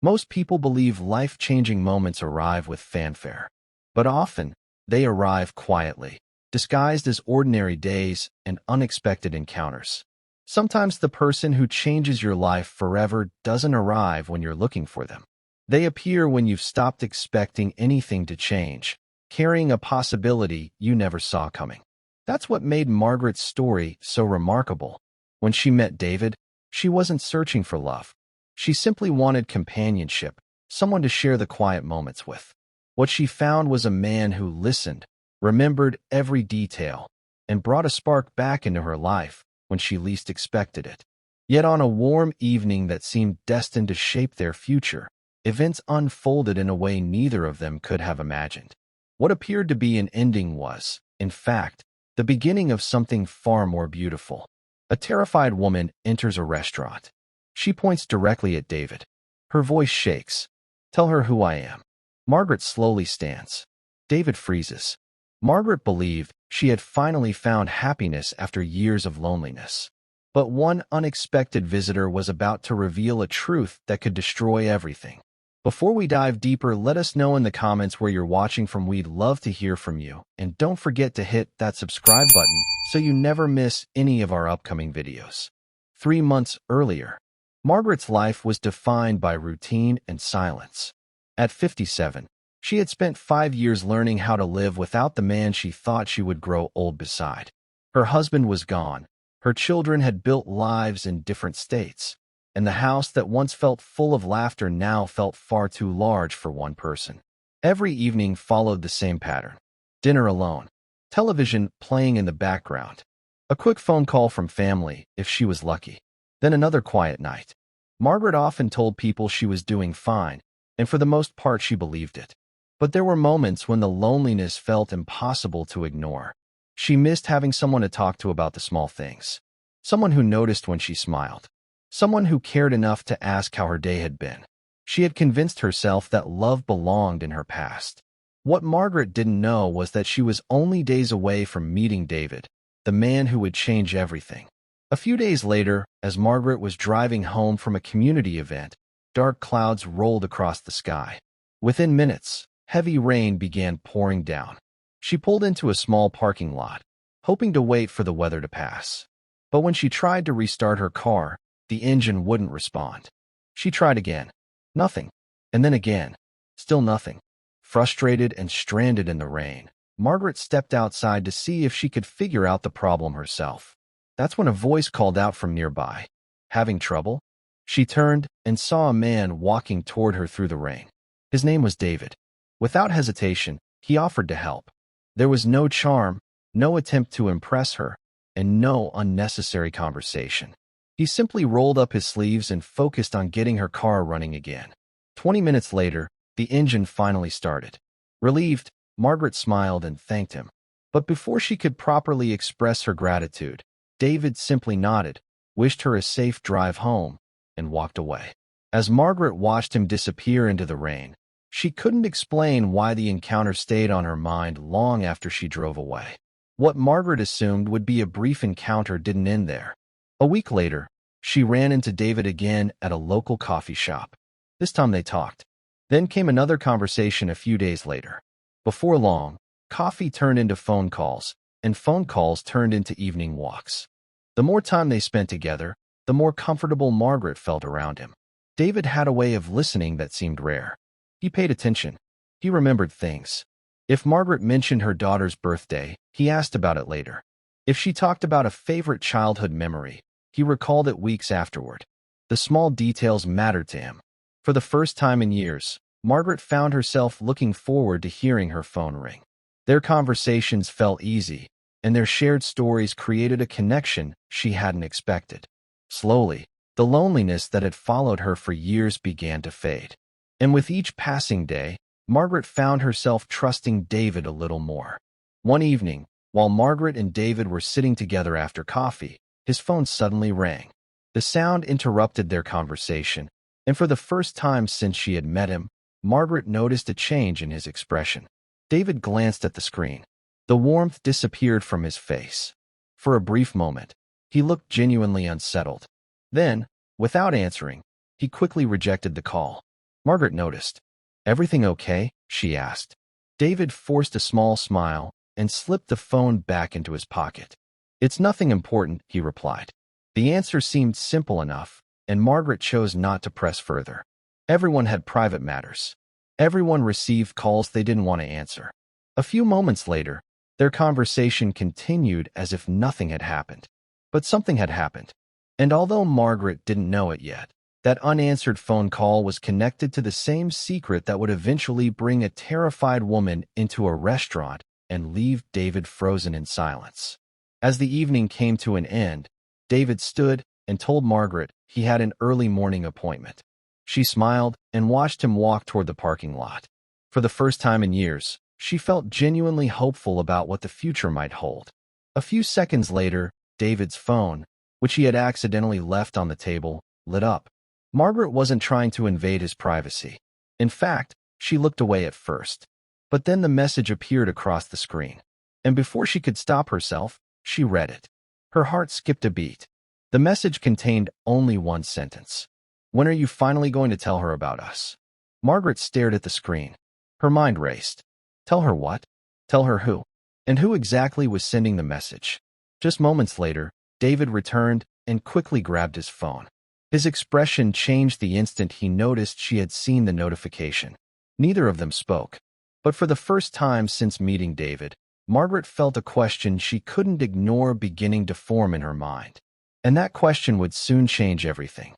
Most people believe life-changing moments arrive with fanfare, but often they arrive quietly, disguised as ordinary days and unexpected encounters. Sometimes the person who changes your life forever doesn't arrive when you're looking for them. They appear when you've stopped expecting anything to change, carrying a possibility you never saw coming. That's what made Margaret's story so remarkable. When she met David, she wasn't searching for love. She simply wanted companionship, someone to share the quiet moments with. What she found was a man who listened, remembered every detail, and brought a spark back into her life when she least expected it. Yet on a warm evening that seemed destined to shape their future, events unfolded in a way neither of them could have imagined. What appeared to be an ending was, in fact, the beginning of something far more beautiful. A terrified woman enters a restaurant. She points directly at David. Her voice shakes. "Tell her who I am." Margaret slowly stands. David freezes. Margaret believed she had finally found happiness after years of loneliness. But one unexpected visitor was about to reveal a truth that could destroy everything. Before we dive deeper, let us know in the comments where you're watching from. We'd love to hear from you. And don't forget to hit that subscribe button so you never miss any of our upcoming videos. 3 months earlier, Margaret's life was defined by routine and silence. At 57, she had spent 5 years learning how to live without the man she thought she would grow old beside. Her husband was gone. Her children had built lives in different states, and the house that once felt full of laughter now felt far too large for one person. Every evening followed the same pattern. Dinner alone, television playing in the background, a quick phone call from family if she was lucky, then another quiet night. Margaret often told people she was doing fine, and for the most part she believed it. But there were moments when the loneliness felt impossible to ignore. She missed having someone to talk to about the small things. Someone who noticed when she smiled. Someone who cared enough to ask how her day had been. She had convinced herself that love belonged in her past. What Margaret didn't know was that she was only days away from meeting David, the man who would change everything. A few days later, as Margaret was driving home from a community event, dark clouds rolled across the sky. Within minutes, heavy rain began pouring down. She pulled into a small parking lot, hoping to wait for the weather to pass. But when she tried to restart her car, the engine wouldn't respond. She tried again. Nothing. And then again. Still nothing. Frustrated and stranded in the rain, Margaret stepped outside to see if she could figure out the problem herself. That's when a voice called out from nearby. "Having trouble?" She turned and saw a man walking toward her through the rain. His name was David. Without hesitation, he offered to help. There was no charm, no attempt to impress her, and no unnecessary conversation. He simply rolled up his sleeves and focused on getting her car running again. 20 minutes later, the engine finally started. Relieved, Margaret smiled and thanked him. But before she could properly express her gratitude, David simply nodded, wished her a safe drive home, and walked away. As Margaret watched him disappear into the rain, she couldn't explain why the encounter stayed on her mind long after she drove away. What Margaret assumed would be a brief encounter didn't end there. A week later, she ran into David again at a local coffee shop. This time they talked. Then came another conversation a few days later. Before long, coffee turned into phone calls, and phone calls turned into evening walks. The more time they spent together, the more comfortable Margaret felt around him. David had a way of listening that seemed rare. He paid attention. He remembered things. If Margaret mentioned her daughter's birthday, he asked about it later. If she talked about a favorite childhood memory, he recalled it weeks afterward. The small details mattered to him. For the first time in years, Margaret found herself looking forward to hearing her phone ring. Their conversations felt easy, and their shared stories created a connection she hadn't expected. Slowly, the loneliness that had followed her for years began to fade. And with each passing day, Margaret found herself trusting David a little more. One evening, while Margaret and David were sitting together after coffee, his phone suddenly rang. The sound interrupted their conversation, and for the first time since she had met him, Margaret noticed a change in his expression. David glanced at the screen. The warmth disappeared from his face. For a brief moment, he looked genuinely unsettled. Then, without answering, he quickly rejected the call. Margaret noticed. "Everything okay?" she asked. David forced a small smile and slipped the phone back into his pocket. "It's nothing important," he replied. The answer seemed simple enough, and Margaret chose not to press further. Everyone had private matters. Everyone received calls they didn't want to answer. A few moments later, their conversation continued as if nothing had happened. But something had happened. And although Margaret didn't know it yet, that unanswered phone call was connected to the same secret that would eventually bring a terrified woman into a restaurant and leave David frozen in silence. As the evening came to an end, David stood and told Margaret he had an early morning appointment. She smiled and watched him walk toward the parking lot. For the first time in years, she felt genuinely hopeful about what the future might hold. A few seconds later, David's phone, which he had accidentally left on the table, lit up. Margaret wasn't trying to invade his privacy. In fact, she looked away at first. But then the message appeared across the screen. And before she could stop herself, she read it. Her heart skipped a beat. The message contained only one sentence. "When are you finally going to tell her about us?" Margaret stared at the screen. Her mind raced. Tell her what? Tell her who? And who exactly was sending the message? Just moments later, David returned and quickly grabbed his phone. His expression changed the instant he noticed she had seen the notification. Neither of them spoke. But for the first time since meeting David, Margaret felt a question she couldn't ignore beginning to form in her mind. And that question would soon change everything.